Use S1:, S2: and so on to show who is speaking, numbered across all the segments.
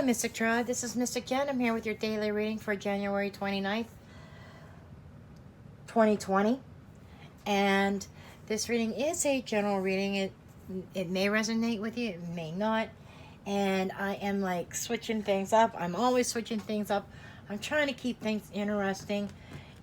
S1: Mystic Tribe. This is Mystic Jen. I'm here with your daily reading for January 29th, 2020. And this reading is a general reading. It may resonate with you, it may not. And I am like switching things up. I'm always switching things up. I'm trying to keep things interesting.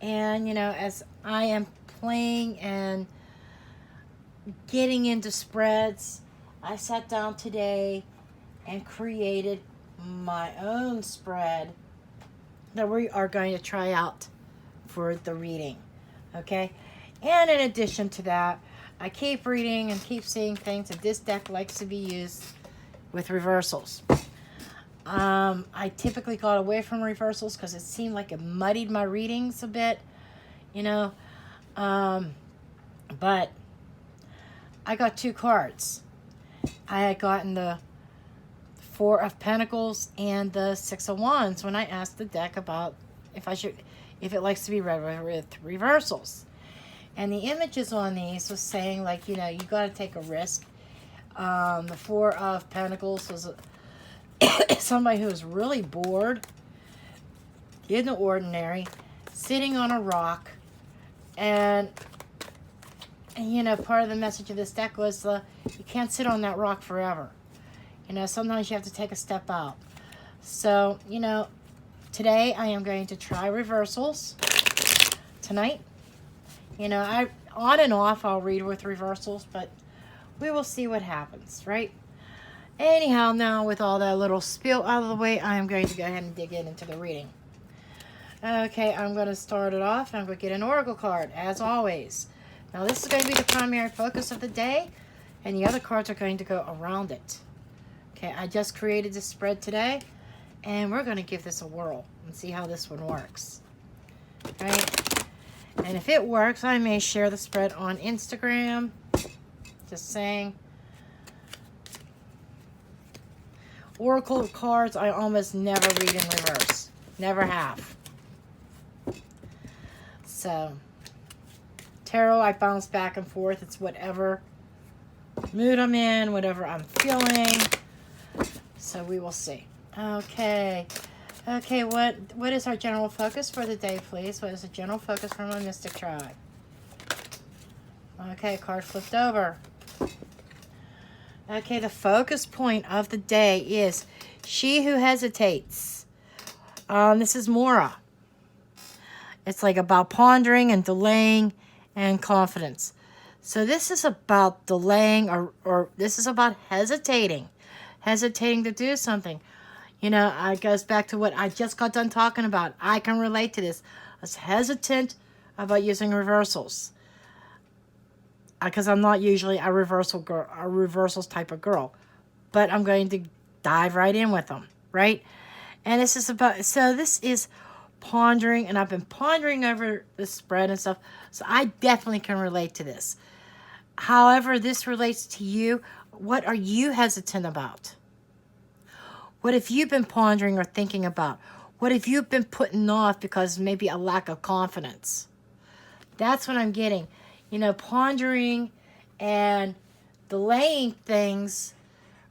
S1: And, you know, as I am playing and getting into spreads, I sat down today and created my own spread that we are going to try out for the reading. Okay? And in addition to that, I keep reading and keep seeing things that this deck likes to be used with reversals. I typically got away from reversals because it seemed like it muddied my readings a bit, you know. But I got two cards. I had gotten the Four of Pentacles and the Six of Wands when I asked the deck about if it likes to be read with reversals. And the images on these was saying, like, you know, you got to take a risk. The Four of Pentacles was somebody who was really bored, in the ordinary, sitting on a rock, and you know, part of the message of this deck was you can't sit on that rock forever. You know, sometimes you have to take a step out. So, you know, today I am going to try reversals tonight. You know, on and off I'll read with reversals, but we will see what happens, right? Anyhow, now with all that little spiel out of the way, I am going to go ahead and dig into the reading. Okay, I'm going to start it off. I'm going to get an oracle card, as always. Now, this is going to be the primary focus of the day, and the other cards are going to go around it. Okay, I just created this spread today, and we're going to give this a whirl and see how this one works. Right? And if it works, I may share the spread on Instagram. Just saying. Oracle cards I almost never read in reverse. Never have. So, tarot, I bounce back and forth. It's whatever mood I'm in, whatever I'm feeling. So we will see. Okay. Okay, what is our general focus for the day, please? What is the general focus from a Mystic Tribe? Okay, card flipped over. Okay, the focus point of the day is she who hesitates. This is Mora. It's like about pondering and delaying and confidence. So this is about delaying or this is about hesitating. Hesitating to do something. You know, it goes back to what I just got done talking about. I can relate to this. I was hesitant about using reversals. Because I'm not usually a reversals type of girl. But I'm going to dive right in with them, right? And this is about, so this is pondering, and I've been pondering over the spread and stuff, so I definitely can relate to this. However this relates to you, what are you hesitant about? What have you been pondering or thinking about? What have you been putting off because maybe a lack of confidence? That's what I'm getting. You know, pondering and delaying things,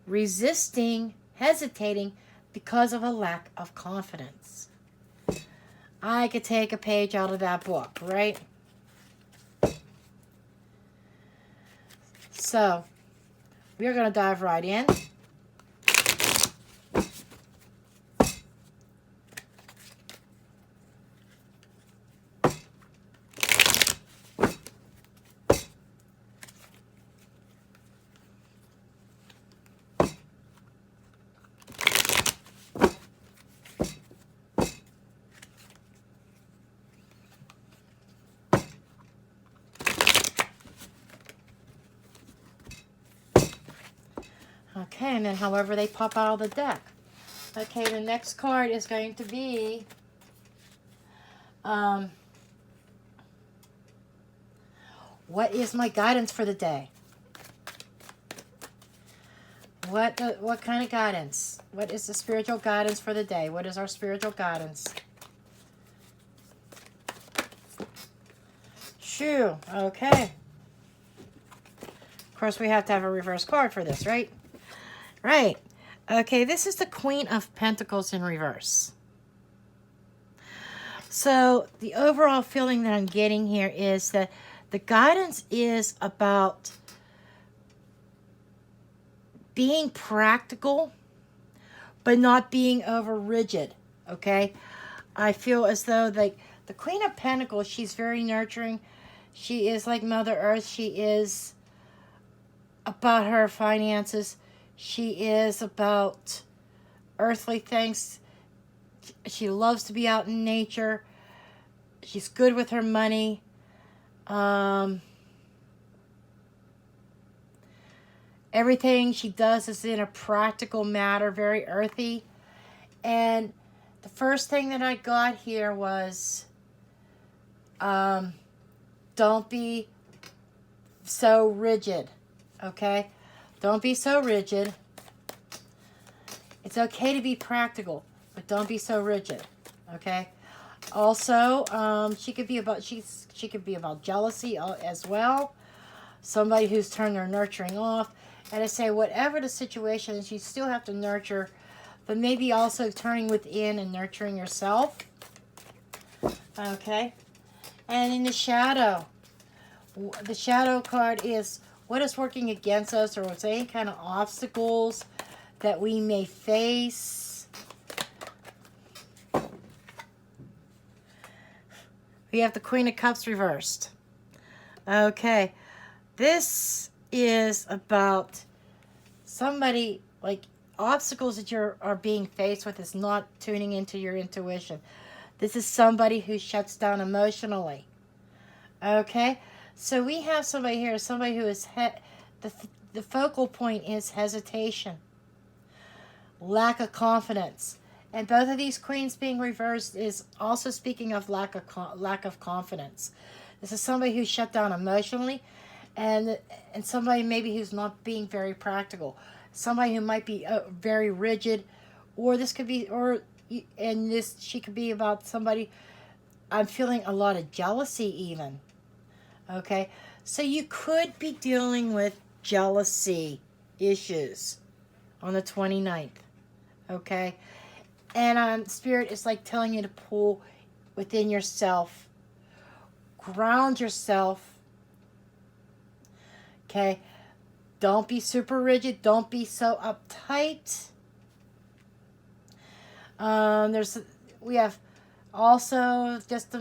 S1: resisting, hesitating because of a lack of confidence. I could take a page out of that book, right? So, we're going to dive right in. Okay, and then however they pop out of the deck. Okay, the next card is going to be what is my guidance for the day? What kind of guidance? What is the spiritual guidance for the day? What is our spiritual guidance? Shoo, okay. Of course, we have to have a reverse card for this, right? Right. Okay, this is the Queen of Pentacles in reverse. So the overall feeling that I'm getting here is that the guidance is about being practical, but not being over rigid, okay? I feel as though like the Queen of Pentacles, she's very nurturing. She is like Mother Earth. She is about her finances. She is about earthly things. She loves to be out in nature. She's good with her money. Everything she does is in a practical matter, very earthy. And the first thing that I got here was don't be so rigid, okay? Don't be so rigid. It's okay to be practical, but don't be so rigid, okay? Also, she could be about jealousy as well. Somebody who's turned their nurturing off. And I say, whatever the situation is, you still have to nurture, but maybe also turning within and nurturing yourself. Okay? And in the shadow card is what is working against us, or what's any kind of obstacles that we may face. We have the Queen of Cups reversed. Okay. This is about somebody, like obstacles that are being faced with is not tuning into your intuition. This is somebody who shuts down emotionally. Okay? So we have somebody here, somebody who is, the focal point is hesitation, lack of confidence. And both of these queens being reversed is also speaking of lack of confidence. This is somebody who's shut down emotionally, and somebody maybe who's not being very practical. Somebody who might be very rigid, or this could be, she could be about somebody. I'm feeling a lot of jealousy even. Okay, so you could be dealing with jealousy issues on the 29th. Okay, and Spirit is like telling you to pull within yourself, ground yourself. Okay, don't be super rigid. Don't be so uptight. We have also just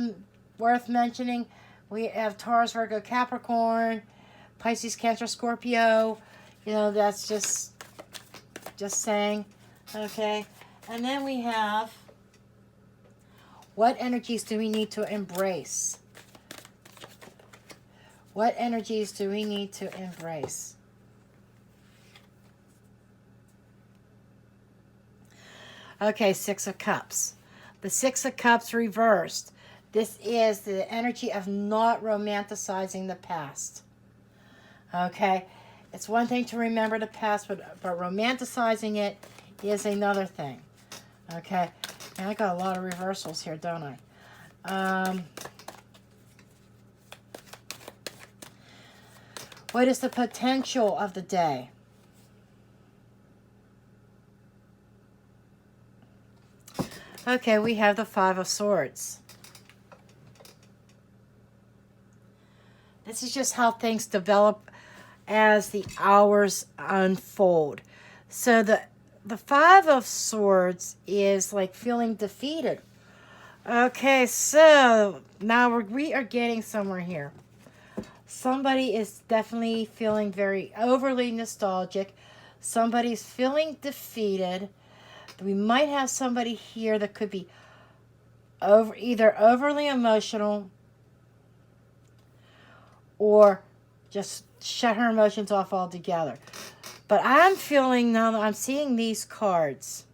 S1: worth mentioning. We have Taurus, Virgo, Capricorn, Pisces, Cancer, Scorpio. You know, that's just saying. Okay, and then we have what energies do we need to embrace? What energies do we need to embrace? Okay, Six of Cups. The Six of Cups reversed. This is the energy of not romanticizing the past. Okay? It's one thing to remember the past, but romanticizing it is another thing. Okay? And I got a lot of reversals here, don't I? What is the potential of the day? Okay, we have the Five of Swords. This is just how things develop as the hours unfold. So the Five of Swords is like feeling defeated. Okay, so now we are getting somewhere here. Somebody is definitely feeling very overly nostalgic. Somebody's feeling defeated. We might have somebody here that could be either overly emotional or just shut her emotions off altogether. But I'm feeling, now that I'm seeing these cards,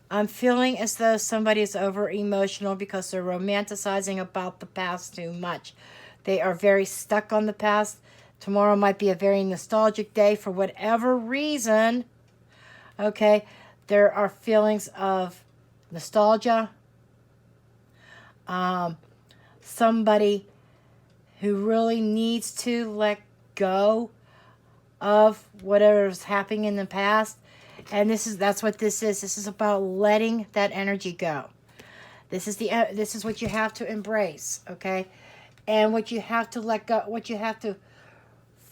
S1: I'm feeling as though somebody is over emotional because they're romanticizing about the past too much. They are very stuck on the past. Tomorrow might be a very nostalgic day for whatever reason. Okay, there are feelings of nostalgia. Somebody who really needs to let go of whatever is happening in the past And that's what this is. This is about letting that energy go. This is what you have to embrace, okay? And what you have to let go, what you have to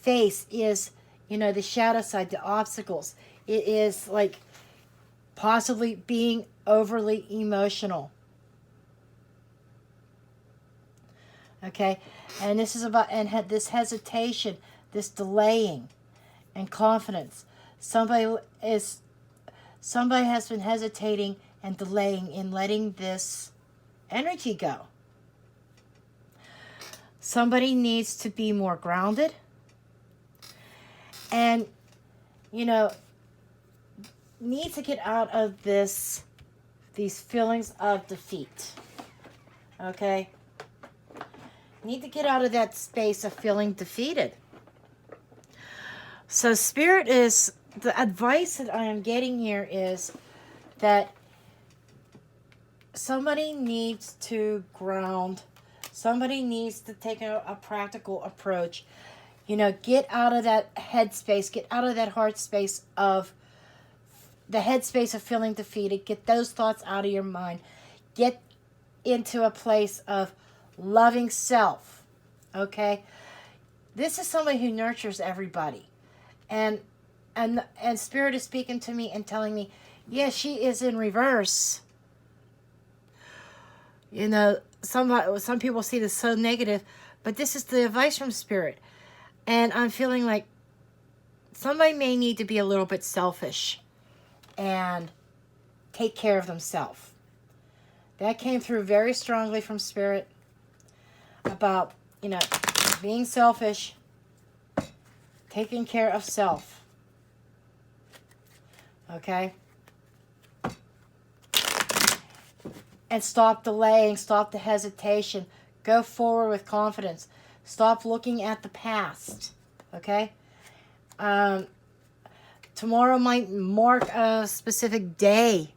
S1: face is, the shadow side, the obstacles. It is like possibly being overly emotional. Okay? And this is about, this hesitation, this delaying and confidence. Somebody has been hesitating and delaying in letting this energy go. Somebody needs to be more grounded and, need to get out of these feelings of defeat. Okay? Need to get out of that space of feeling defeated. So the advice that I am getting here is that somebody needs to ground. Somebody needs to take a practical approach. Get out of that headspace. Get out of that heart space of the headspace of feeling defeated. Get those thoughts out of your mind. Get into a place of loving self. Okay? This is somebody who nurtures everybody. And Spirit is speaking to me and telling me, yeah, she is in reverse. Some people see this so negative, but this is the advice from Spirit. And I'm feeling like somebody may need to be a little bit selfish and take care of themselves. That came through very strongly from Spirit about, being selfish, taking care of self. Okay? And stop delaying, stop the hesitation. Go forward with confidence. Stop looking at the past. Okay? Tomorrow might mark a specific day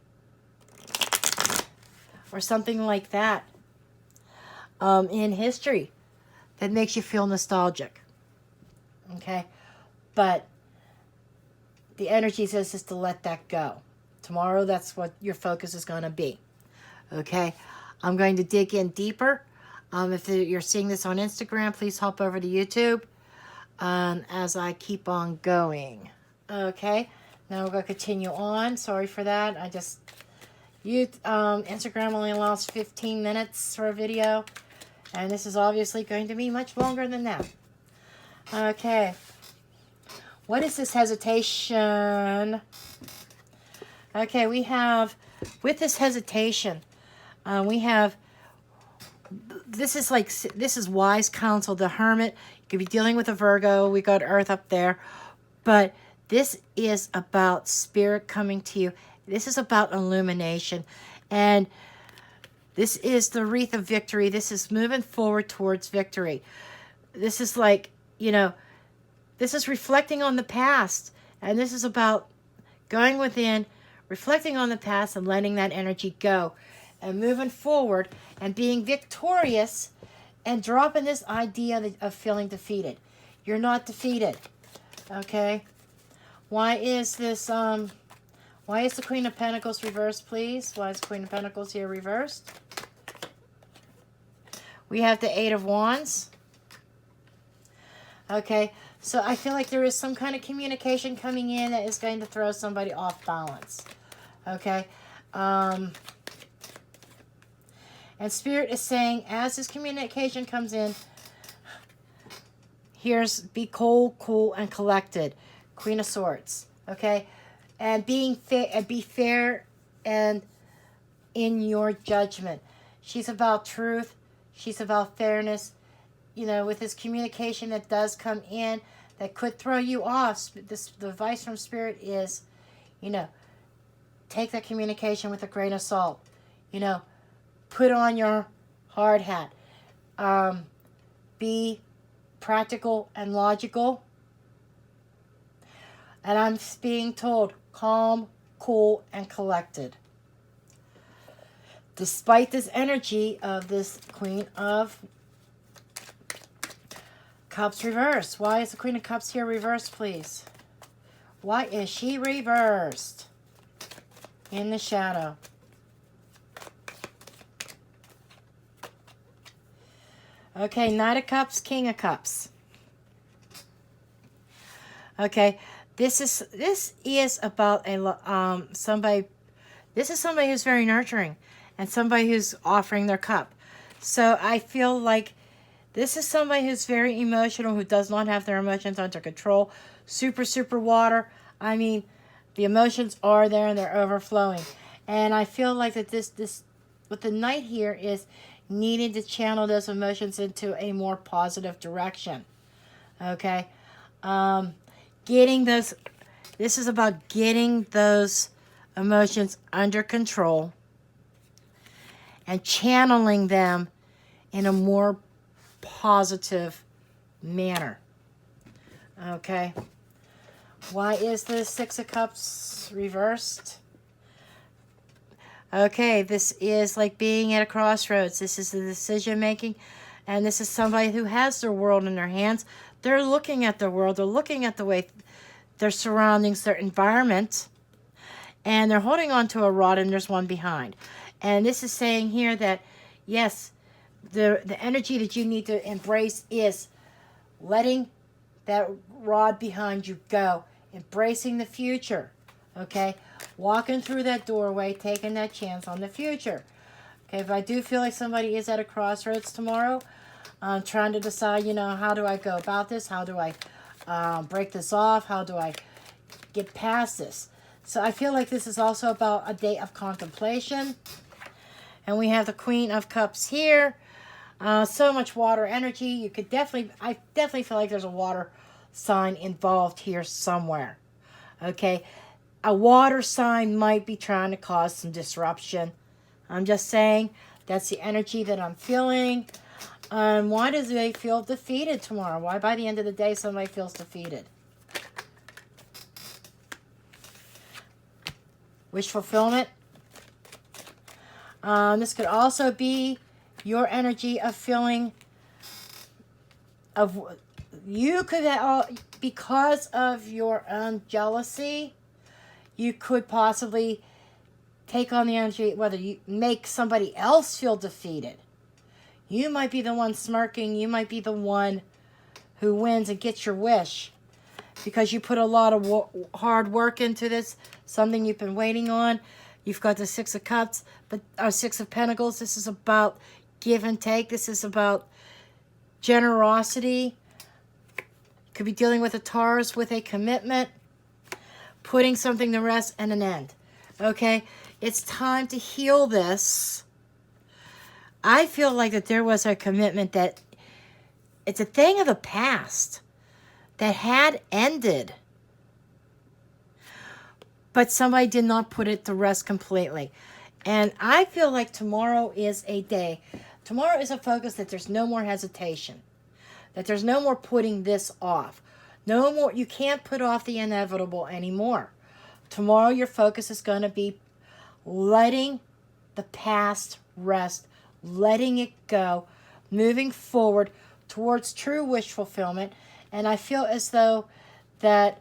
S1: or something like that in history that makes you feel nostalgic. Okay? But the energy says is to let that go. Tomorrow, that's what your focus is going to be. Okay? I'm going to dig in deeper. If you're seeing this on Instagram, please hop over to YouTube as I keep on going. Okay? Now we're going to continue on. Sorry for that. Instagram only allows 15 minutes for a video. And this is obviously going to be much longer than that. Okay. What is this hesitation? Okay, we have, with this hesitation, we have, this is wise counsel, the Hermit. You could be dealing with a Virgo. We got Earth up there. But this is about Spirit coming to you. This is about illumination. And this is the wreath of victory. This is moving forward towards victory. This is like, this is reflecting on the past. And this is about going within, reflecting on the past and letting that energy go. And moving forward and being victorious and dropping this idea of feeling defeated. You're not defeated. Okay? Why is the Queen of Pentacles reversed, please? Why is the Queen of Pentacles here reversed? We have the Eight of Wands. Okay, so I feel like there is some kind of communication coming in that is going to throw somebody off balance. Okay, and Spirit is saying, as this communication comes in, be cool, and collected. Queen of Swords. Okay, and be fair and in your judgment. She's about truth. She's about fairness. With this communication that does come in that could throw you off, the advice from Spirit is, take that communication with a grain of salt. Put on your hard hat. Be practical and logical. And I'm being told, calm, cool, and collected. Despite this energy of this Queen of Cups reversed. Why is the Queen of Cups here reversed, please? Why is she reversed? in the shadow. Okay, Knight of Cups, King of Cups. Okay, this is about somebody. This is somebody who's very nurturing, and somebody who's offering their cup. So I feel like this is somebody who's very emotional, who does not have their emotions under control. Super, super water. I mean, the emotions are there and they're overflowing. And I feel like that this with the Knight here is needing to channel those emotions into a more positive direction. Okay? Getting those, this is about getting those emotions under control and channeling them in a more positive manner. Okay? Why is the Six of Cups reversed? Okay, this is like being at a crossroads. This is the decision making, and this is somebody who has their world in their hands. They're looking at their world. They're looking at the way their surroundings, their environment, and they're holding on to a rod, and there's one behind. And this is saying here that, yes, the energy that you need to embrace is letting that rod behind you go, embracing the future, okay? Walking through that doorway, taking that chance on the future. Okay, if I do feel like somebody is at a crossroads tomorrow, trying to decide, how do I go about this? How do I break this off? How do I get past this? So I feel like this is also about a day of contemplation. And we have the Queen of Cups here. So much water energy. You could I definitely feel like there's a water sign involved here somewhere. Okay, a water sign might be trying to cause some disruption. I'm just saying that's the energy that I'm feeling. Why do they feel defeated tomorrow? Why by the end of the day somebody feels defeated? Wish fulfillment. This could also be your energy of feeling of you could because of your own jealousy, you could possibly take on the energy, whether you make somebody else feel defeated. You might be the one smirking. You might be the one who wins and gets your wish because you put a lot of hard work into this, something you've been waiting on. You've got the Six of Cups, Six of Pentacles. This is about give and take. This is about generosity. Could be dealing with a Taurus with a commitment, putting something to rest and an end. Okay, it's time to heal this. I feel like that there was a commitment that it's a thing of the past that had ended, but somebody did not put it to rest completely. And I feel like tomorrow is a day. Tomorrow is a focus that there's no more hesitation, that there's no more putting this off. No more, you can't put off the inevitable anymore. Tomorrow your focus is going to be letting the past rest, letting it go, moving forward towards true wish fulfillment. And I feel as though that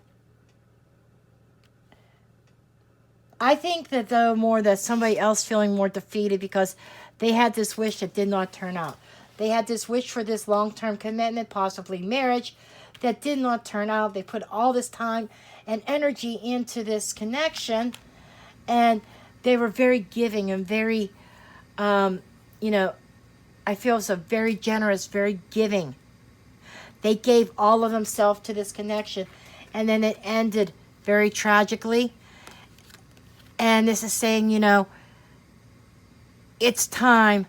S1: I think that though more that somebody else feeling more defeated because they had this wish that did not turn out. They had this wish for this long-term commitment, possibly marriage, that did not turn out. They put all this time and energy into this connection, and they were very giving and very, I feel it's a very generous, very giving. They gave all of themselves to this connection, and then it ended very tragically. And this is saying, it's time.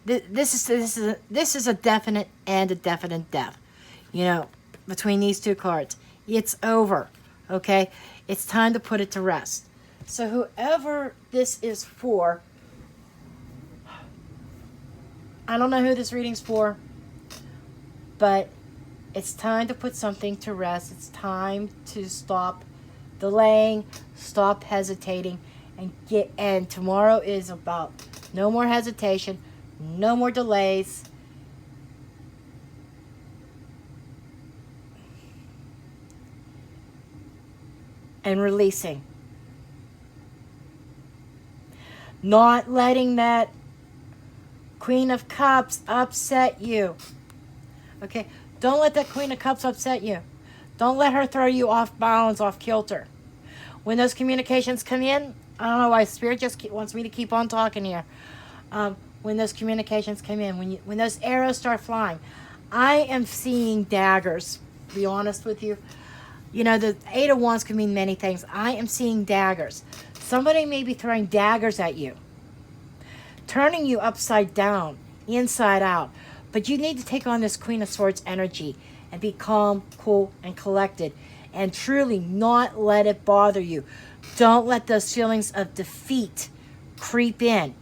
S1: This is a definite and a definite death. Between these two cards, it's over. Okay, it's time to put it to rest. So whoever this is for, I don't know who this reading's for, but it's time to put something to rest. It's time to stop delaying, stop hesitating, and tomorrow is about no more hesitation, no more delays. And releasing. Not letting that Queen of Cups upset you. Okay? Don't let that Queen of Cups upset you. Don't let her throw you off balance, off kilter. When those communications come in, I don't know why Spirit just wants me to keep on talking here. When those communications come in, when those arrows start flying, I am seeing daggers. To be honest with you, you know the Eight of Wands can mean many things. I am seeing daggers. Somebody may be throwing daggers at you, turning you upside down, inside out. But you need to take on this Queen of Swords energy and be calm, cool, and collected, and truly not let it bother you. Don't let those feelings of defeat creep in.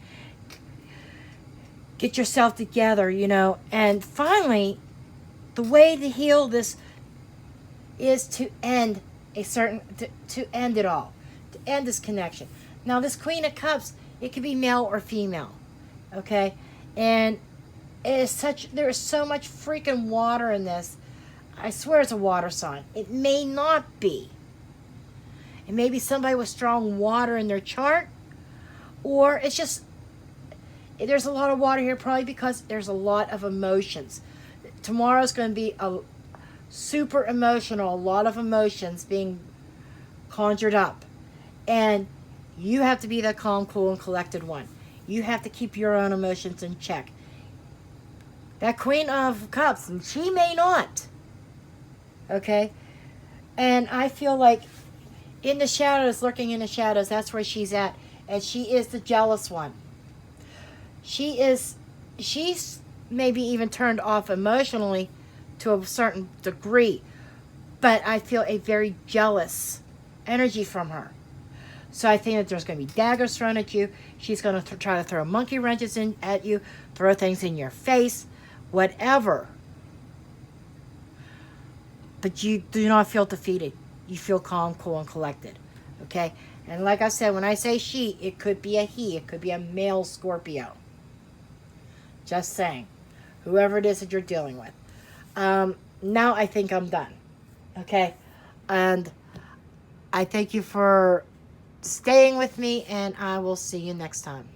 S1: Get yourself together, you know. And finally, the way to heal this is to end to end it all, to end this connection. Now, this Queen of Cups, it could be male or female, okay? And there is so much freaking water in this. I swear it's a water sign. It may not be. It may be somebody with strong water in their chart, or it's just, there's a lot of water here probably because there's a lot of emotions. Tomorrow's going to be a super emotional, a lot of emotions being conjured up. And you have to be the calm, cool, and collected one. You have to keep your own emotions in check. That Queen of Cups, she may not. Okay? And I feel like in the shadows, lurking in the shadows, that's where she's at. And she is the jealous one. She's maybe even turned off emotionally to a certain degree. But I feel a very jealous energy from her. So I think that there's going to be daggers thrown at you. She's going to try to throw monkey wrenches at you, throw things in your face, whatever. But you do not feel defeated. You feel calm, cool, and collected. Okay? And like I said, when I say she, it could be a he. It could be a male Scorpio. Just saying. Whoever it is that you're dealing with. Now I think I'm done. Okay? And I thank you for staying with me, and I will see you next time.